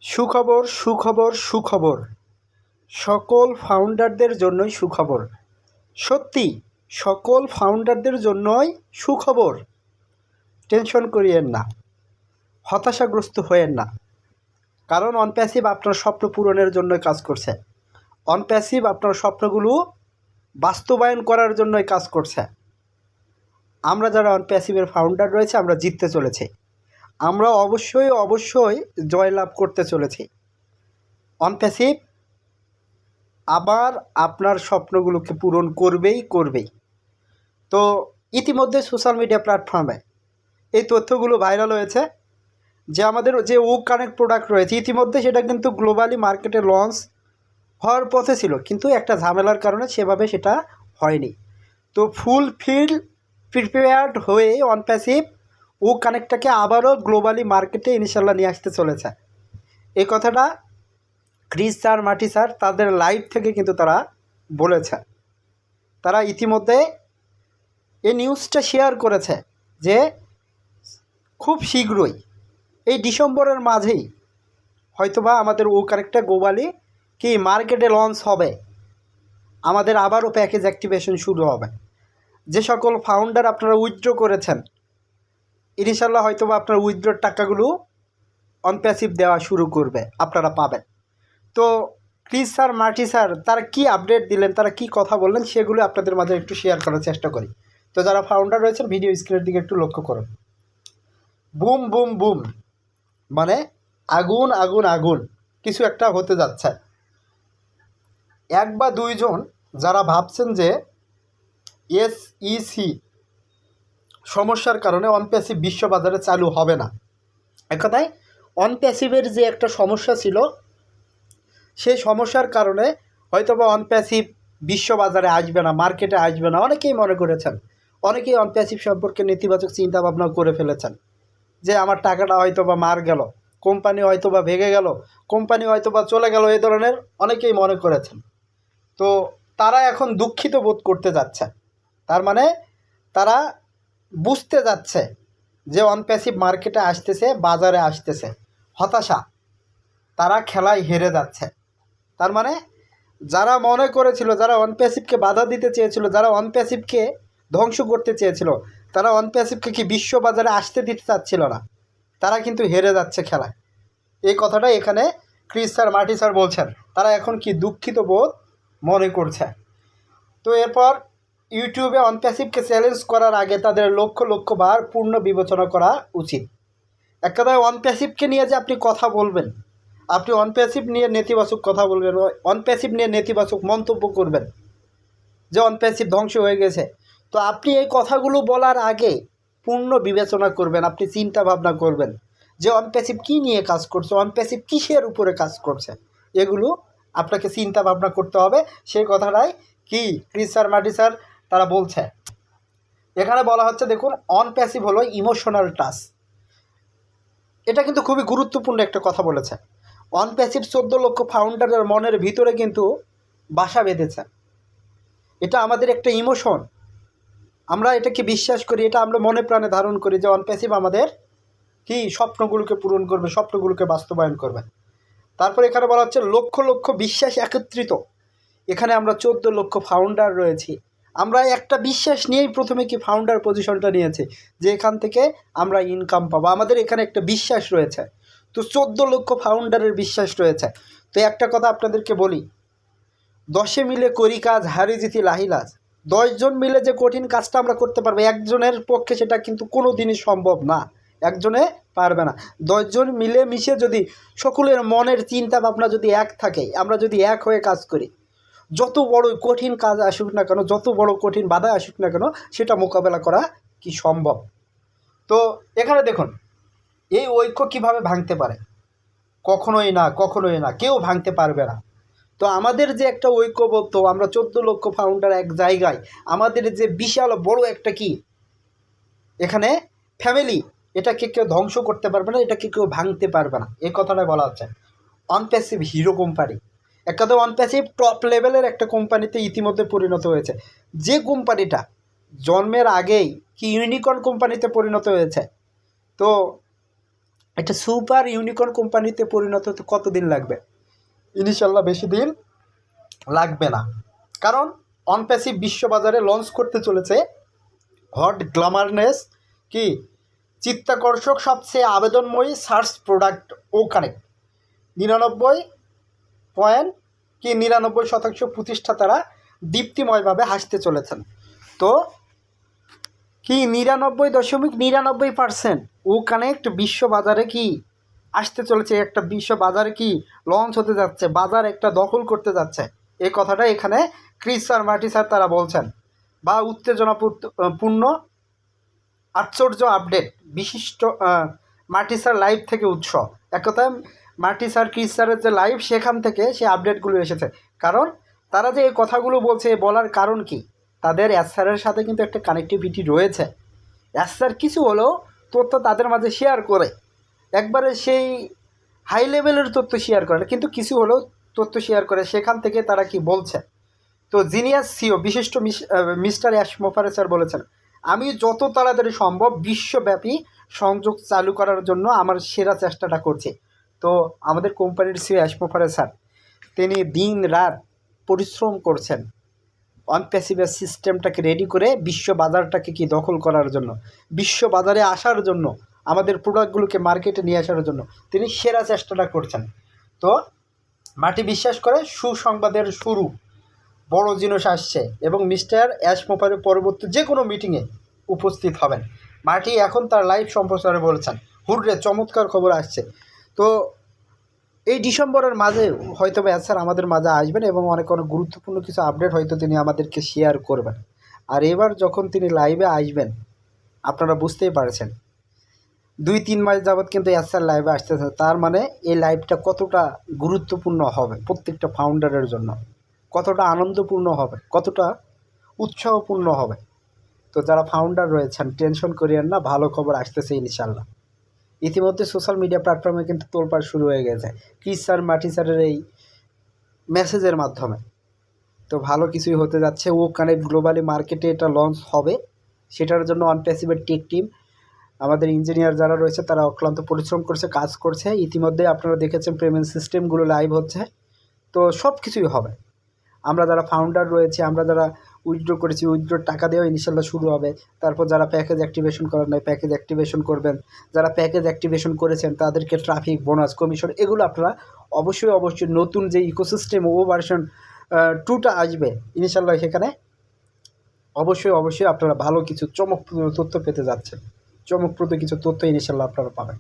সুখবর সুখবর সুখবর, সকল ফাউন্ডারদের জন্যই সুখবর। সত্যি সকল ফাউন্ডারদের জন্যই সুখবর। টেনশন করিয়েন না, হতাশাগ্রস্ত হয়েন না, কারণ অনপ্যাসিভ আপনার স্বপ্ন পূরণের জন্য কাজ করছে। অনপ্যাসিভ আপনার স্বপ্নগুলো বাস্তবায়ন করার জন্যই কাজ করছে। আমরা যারা অনপ্যাসিভের ফাউন্ডার রয়েছে, আমরা জিততে চলেছি। আমরা অবশ্যই জয়লাভ করতে চলেছি। অনপ্যাসিভ আবার আপনার স্বপ্নগুলোকে পূরণ করবেই। তো ইতিমধ্যে সোশ্যাল মিডিয়া প্ল্যাটফর্মে এই তথ্যগুলো ভাইরাল হয়েছে যে আমাদের যে ও কানেক্ট প্রোডাক্ট রয়েছে, ইতিমধ্যে সেটা কিন্তু গ্লোবালি মার্কেটে লঞ্চ হওয়ার পথে ছিল, কিন্তু একটা ঝামেলার কারণে সেভাবে সেটা হয়নি। তো প্রিপেয়ার্ড হয়ে অনপ্যাসিভ ও কানেক্টটাকে আবারও গ্লোবালি মার্কেটে ইনশাল্লাহ নিয়ে আসতে চলেছে। এই কথাটা ক্রিস স্যার, মাটি স্যার তাদের লাইভ থেকে কিন্তু তারা বলেছে। তারা ইতিমধ্যে এই নিউজটা শেয়ার করেছে যে খুব শীঘ্রই এই ডিসেম্বরের মাঝেই হয়তোবা আমাদের ও কানেক্টটা গ্লোবালি কি মার্কেটে লঞ্চ হবে, আমাদের আবারও প্যাকেজ অ্যাক্টিভেশন শুরু হবে। যে সকল ফাউন্ডার আপনারা উইথড্র করেছেন, ইনশাল্লাহ হয়তোবা আপনার উইথড্রর টাকাগুলো অনপ্যাসিভ দেওয়া শুরু করবে, আপনারা পাবেন। তো ক্রিস স্যার, মার্টি স্যার তারা কি আপডেট দিলেন, তারা কি কথা বললেন, সেগুলো আপনাদের মাঝে একটু শেয়ার করার চেষ্টা করি। তো যারা ফাউন্ডার রয়েছেন ভিডিও স্ক্রিনের দিকে একটু লক্ষ্য করুন। বুম বুম বুম, মানে আগুন আগুন আগুন কিছু একটা হতে যাচ্ছে। এক বা দুইজন যারা ভাবছেন যে SEC সমস্যার কারণে অনপ্যাসিভ বিশ্ববাজারে চালু হবে না, এক কথায় অনপ্যাসিভের যে একটা সমস্যা ছিল, সেই সমস্যার কারণে হয়তোবা অনপ্যাসিভ বিশ্ববাজারে আসবে না, মার্কেটে আসবে না, অনেকেই মনে করেছেন। অনেকেই অনপ্যাসিভ সম্পর্কে নেতিবাচক চিন্তাভাবনা করে ফেলেছেন যে আমার টাকাটা হয়তোবা মার গেল, কোম্পানি হয়তোবা ভেঙে গেল, কোম্পানি হয়তোবা চলে গেল, এই ধরনের অনেকেই মনে করেছেন। তো তারা এখন দুঃখিত বোধ করতে যাচ্ছে। তার মানে তারা বুঝতে যাচ্ছে যে অনপ্যাসিভ মার্কেটে আসতেছে, বাজারে আসতেছে, হতাশা, তারা খেলায় হেরে যাচ্ছে। তার মানে যারা মনে করেছিল, যারা অনপ্যাসিভকে বাধা দিতে চেয়েছিল, যারা অনপ্যাসিভকে ধ্বংস করতে চেয়েছিল, তারা অনপ্যাসিভকে কি বিশ্ববাজারে আসতে দিতে চাচ্ছিল না, তারা কিন্তু হেরে যাচ্ছে খেলায়। এই কথাটা এখানে ক্রিস স্যার, মার্টি স্যার বলছেন। তারা এখন কি দুঃখিত বোধ মনে করছে। তো এরপর ইউটিউবে অনপ্যাসিভকে চ্যালেঞ্জ করার আগে তাদের লক্ষ বার পূর্ণ বিবেচনা করা উচিত। এক কথায় অনপ্যাসিভকে নিয়ে যে আপনি কথা বলবেন, আপনি অনপ্যাসিভ নিয়ে নেতিবাচক কথা বলবেন, অনপ্যাসিভ নিয়ে নেতিবাচক মন্তব্য করবেন যে অনপ্যাসিভ ধ্বংস হয়ে গেছে, তো আপনি এই কথাগুলো বলার আগে পূর্ণ বিবেচনা করবেন, আপনি চিন্তা ভাবনা করবেন যে অনপ্যাসিভ কী নিয়ে কাজ করছে, অনপ্যাসিভ কিসের উপরে কাজ করছে, এগুলো আপনাকে চিন্তা ভাবনা করতে হবে। সেই কথাটাই কি ক্রিস স্যার, মার্টি স্যার তারা বলছে। এখানে বলা হচ্ছে, দেখুন, অনপ্যাসিভ হলো ইমোশনাল টাচ। এটা কিন্তু খুবই গুরুত্বপূর্ণ একটা কথা বলেছে। অনপ্যাসিভ 14 লক্ষ ফাউন্ডারের মনের ভিতরে কিন্তু বাসা বেঁধেছে। এটা আমাদের একটা ইমোশন, আমরা এটাকে বিশ্বাস করি, এটা আমরা মনে প্রাণে ধারণ করি যে অনপ্যাসিভ আমাদের কি স্বপ্নগুলোকে পূরণ করবে, স্বপ্নগুলোকে বাস্তবায়ন করবে। তারপর এখানে বলা হচ্ছে লক্ষ বিশ্বাস একত্রিত। এখানে আমরা 14 লক্ষ ফাউন্ডার রয়েছি, আমরা একটা বিশ্বাস নিয়েই প্রথমে কি ফাউন্ডার পজিশনটা নিয়েছি যে এখান থেকে আমরা ইনকাম পাবো, আমাদের এখানে একটা বিশ্বাস রয়েছে। তো 14 লক্ষ ফাউন্ডারের বিশ্বাস রয়েছে। তো একটা কথা আপনাদেরকে বলি, 10 মিলে করি কাজ, হারি জিতি লাহিলাজ। 10 জন মিলে যে কঠিন কাজটা আমরা করতে পারবো, একজনের পক্ষে সেটা কিন্তু কোনো দিনই সম্ভব না, একজনে পারবে না। 10 জন মিলে মিশে যদি সকলের মনের চিন্তা ভাবনা যদি এক থাকে, আমরা যদি এক হয়ে কাজ করি, যত বড় কঠিন কাজ আসুক না কেন, যত বড় কঠিন বাধা আসুক না কেন, সেটা মোকাবেলা করা কি সম্ভব। তো এখানে দেখুন, এই ঐক্য কিভাবে ভাঙতে পারে, কখনোই না, কেউ ভাঙতে পারবে না। তো আমাদের যে একটা ঐক্যবদ্ধ, আমরা 14 লক্ষ ফাউন্ডার এক জায়গায়, আমাদের যে বিশাল বড় একটা কি এখানে ফ্যামিলি, এটাকে কেউ ধ্বংস করতে পারবে না, এটাকে কেউ ভাঙতে পারবে না, এই কথাটাই বলা হচ্ছে। অনপ্যাসিভ হিরো কোম্পানি, এক কথা অনপ্যাসিভ টপ লেভেলের একটা কোম্পানিতে ইতিমধ্যে পরিণত হয়েছে। যে কোম্পানিটা জন্মের আগেই কি ইউনিকর্ন কোম্পানিতে পরিণত হয়েছে। তো একটা সুপার ইউনিকর্ন কোম্পানিতে পরিণত হতে কতদিন লাগবে? ইনশাল্লাহ বেশি দিন লাগবে না, কারণ অনপ্যাসিভ বিশ্ববাজারে লঞ্চ করতে চলেছে হট গ্ল্যামারনেস কি চিত্তাকর্ষক সবচেয়ে আবেদনময়ী সার্চ প্রোডাক্ট ও কানেক্ট 99% প্রতিষ্ঠাতারা দীপ্তিময়ভাবে হাসতে চলেছেন। তো কি 99.99% ও কানেক্ট বিশ্ববাজারে কি আসতে চলেছে, একটা বিশ্ববাজারে কি লঞ্চ হতে যাচ্ছে, বাজার একটা দখল করতে যাচ্ছে, এই কথাটা এখানে ক্রিস স্যার মার্টি স্যার তারা বলছেন। বা উত্তেজনাপূর্ণ আশ্চর্য আপডেট বিশিষ্ট মার্টি স্যার লাইভ থেকে উৎস, এক কথায় মার্টি স্যার ক্রিস স্যারের যে লাইভ সেখান থেকে সেই আপডেটগুলো এসেছে। কারণ তারা যে এই কথাগুলো বলছে বলার কারণ কি, তাদের এস স্যারের সাথে কিন্তু একটা কানেক্টিভিটি রয়েছে। এস স্যার কিছু হলেও তথ্য তাদের মাঝে শেয়ার করে, একবারে সেই হাই লেভেলের তথ্য শেয়ার করে না, কিন্তু কিছু হলেও তথ্য শেয়ার করে, সেখান থেকে তারা কি বলছে। তো জিনিয়াস সিও বিশিষ্ট মিস্টার অ্যাশমোফারে স্যার বলেছেন, আমি যত তাড়াতাড়ি সম্ভব বিশ্বব্যাপী সংযোগ চালু করার জন্য আমার সেরা চেষ্টাটা করছি। তো আমাদের কোম্পানির সিও অ্যাশমোফারে স্যার তিনি দিন রাত পরিশ্রম করছেন অনপ্যাসিভের সিস্টেমটাকে রেডি করে বিশ্ব বাজারটাকে কি দখল করার জন্য, বিশ্ব বাজারে আসার জন্য, আমাদের প্রোডাক্টগুলোকে মার্কেটে নিয়ে আসার জন্য তিনি সেরা চেষ্টাটা করছেন। তো মাটি বিশ্বাস করে সুসংবাদের শুরু, বড় জিনিস আসছে এবং মিস্টার অ্যাশমোফারের পরবর্তী যে কোনো মিটিংয়ে উপস্থিত হবেন। মাটি এখন তার লাইভ সম্প্রচারে বলেছেন, হুররে চমৎকার খবর আসছে। তো এই ডিসেম্বরের মাঝে হয়তো বা স্যার আমাদের মাঝে আসবেন এবং অনেক গুরুত্বপূর্ণ কিছু আপডেট হয়তো তিনি আমাদেরকে শেয়ার করবেন। আর এবার যখন তিনি লাইভে আসবেন আপনারা বুঝতেই পারছেন 2-3 মাস যাবৎ কিন্তু স্যার লাইভে আসতেছে, তার মানে এই লাইভটা কতটা গুরুত্বপূর্ণ হবে প্রত্যেকটা ফাউন্ডারের জন্য, কতটা আনন্দপূর্ণ হবে, কতটা উৎসাহপূর্ণ হবে। তো যারা ফাউন্ডার রয়েছেন টেনশন করিয়েন না, ভালো খবর আসতেছে ইনশাল্লাহ। ইতিমধ্যে সোশ্যাল মিডিয়া প্ল্যাটফর্মে কিন্তু তোলপাড় শুরু হয়ে গেছে ক্রিস স্যার মার্টি স্যারের এই মেসেজের মাধ্যমে। তো ভালো কিছুই হতে যাচ্ছে। ও কানেক্ট গ্লোবালি মার্কেটে এটা লঞ্চ হবে, সেটার জন্য অনপ্যাসিভের টেক টিম, আমাদের ইঞ্জিনিয়ার যারা রয়েছে তারা অক্লান্ত পরিশ্রম করছে, কাজ করছে। ইতিমধ্যে আপনারা দেখেছেন পেমেন্ট সিস্টেমগুলো লাইভ হচ্ছে। তো সব কিছুই হবে। আমরা যারা ফাউন্ডার রয়েছে, আমরা যারা উইথড্র করেছি, উইথড্রোর টাকা দেওয়া ইনশাল্লাহ শুরু হবে। তারপর যারা প্যাকেজ অ্যাক্টিভেশন করার নয় প্যাকেজ অ্যাক্টিভেশন করবেন, যারা প্যাকেজ অ্যাক্টিভেশন করেছেন তাদেরকে ট্রাফিক বোনাস কমিশন এগুলো আপনারা অবশ্যই নতুন যে ইকোসিস্টেম ও ভার্সন 2টা আসবে ইনশাল্লাহ, সেখানে অবশ্যই আপনারা ভালো কিছু চমকপ্রদ তথ্য পেতে যাচ্ছেন, চমকপ্রদ কিছু তথ্য ইনশাল্লাহ আপনারা পাবেন।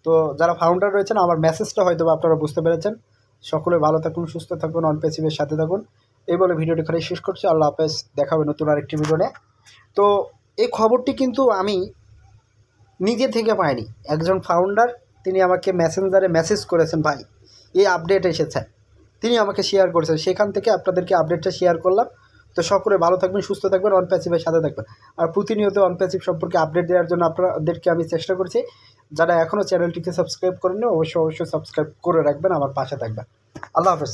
তো যারা ফাউন্ডার রয়েছেন আমার মেসেজটা হয়তো আপনারা বুঝতে পেরেছেন। সকলে ভালো থাকুন, সুস্থ থাকুন, অনপ্যাসিভের সাথে থাকুন, এই বলে ভিডিওটি এখানে শেষ করছি। আল্লাহ হাফেজ, দেখা হবে নতুন আরেকটি ভিডিওতে। তো এই খবরটি কিন্তু আমি নিজে থেকে পাইনি, একজন ফাউন্ডার তিনি আমাকে মেসেঞ্জারে মেসেজ করেছেন, ভাই এই আপডেট এসেছে, তিনি আমাকে শেয়ার করেছেন, সেখান থেকে আপনাদেরকে আপডেটটা শেয়ার করলাম। তো সকলে ভালো থাকবেন, সুস্থ থাকবেন, অনপ্যাসিভের সাথে থাকবেন। আর প্রতিনিয়ত অনপ্যাসিভ সম্পর্কে আপডেট দেওয়ার জন্য আপনাদেরকে আমি চেষ্টা করছি। যারা এখনও চ্যানেলটিকে সাবস্ক্রাইব করেননি অবশ্যই সাবস্ক্রাইব করে রাখবেন, আমার পাশে থাকবেন। আল্লাহ হাফেজ।